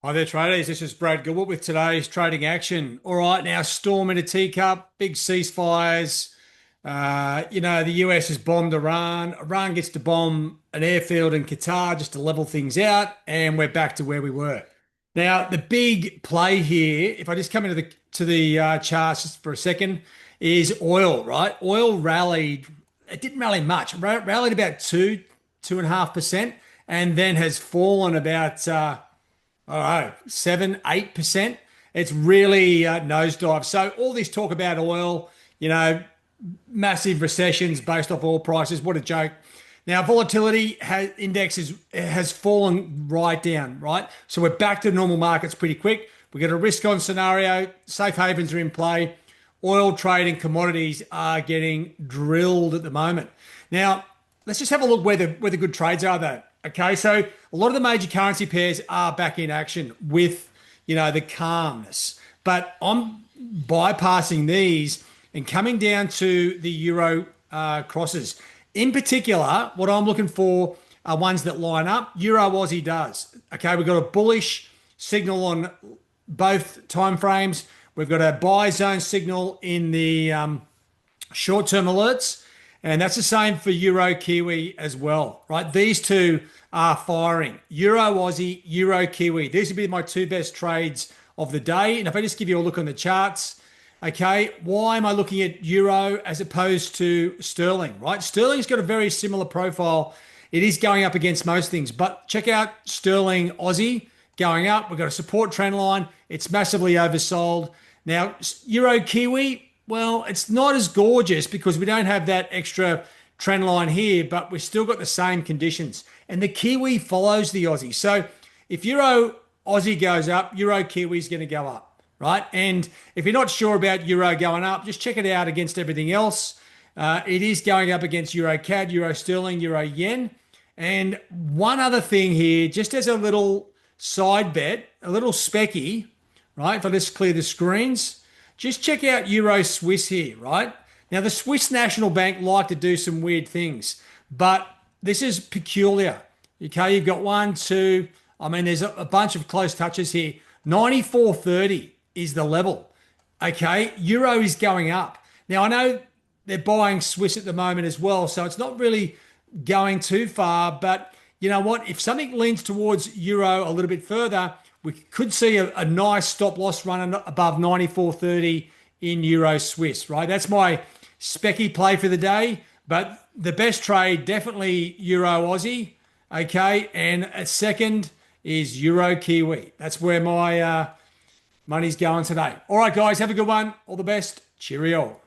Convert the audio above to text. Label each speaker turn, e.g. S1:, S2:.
S1: Hi there, traders. This is Brad Goodwood with today's trading action. All right, now storm in a teacup, big ceasefires. The US has bombed Iran. Iran gets to bomb an airfield in Qatar just to level things out, and we're back to where we were. Now, the big play here, if I just come into the charts just for a second, is oil. Right, oil rallied. It didn't rally much. It rallied about 2.5%, and then has fallen about. All right, 7, 8%. It's really nosedive. So all this talk about oil, massive recessions based off oil prices. What a joke. Now, index has fallen right down, right? So we're back to normal markets pretty quick. We got a risk on scenario. Safe havens are in play. Oil trade and commodities are getting drilled at the moment. Now, let's just have a look where the good trades are though. Okay, so a lot of the major currency pairs are back in action with, the calmness. But I'm bypassing these and coming down to the euro crosses. In particular, what I'm looking for are ones that line up. Euro Aussie does. Okay, we've got a bullish signal on both time frames. We've got a buy zone signal in the short-term alerts. And that's the same for Euro Kiwi as well, right? These two are firing. Euro Aussie, Euro Kiwi. These would be my two best trades of the day. And if I just give you a look on the charts, okay, why am I looking at Euro as opposed to Sterling, right? Sterling's got a very similar profile. It is going up against most things, but check out Sterling Aussie going up. We've got a support trend line. It's massively oversold. Now, Euro Kiwi, well, it's not as gorgeous because we don't have that extra trend line here, but we've still got the same conditions. And the Kiwi follows the Aussie. So if Euro Aussie goes up, Euro Kiwi is going to go up, right? And if you're not sure about Euro going up, just check it out against everything else. It is going up against Euro CAD, Euro Sterling, Euro Yen. And one other thing here, just as a little side bet, a little specky, right? If I just clear the screens, just check out Euro Swiss here, right? Now, the Swiss National Bank like to do some weird things, but this is peculiar. Okay, you've got one, two, there's a bunch of close touches here. 94.30 is the level. Okay, Euro is going up. Now, I know they're buying Swiss at the moment as well, so it's not really going too far, but you know what? If something leans towards Euro a little bit further, we could see a nice stop loss run above 94.30 in Euro Swiss, right? That's my specky play for the day. But the best trade, definitely Euro Aussie, okay? And a second is Euro Kiwi. That's where my money's going today. All right, guys, have a good one. All the best. Cheerio.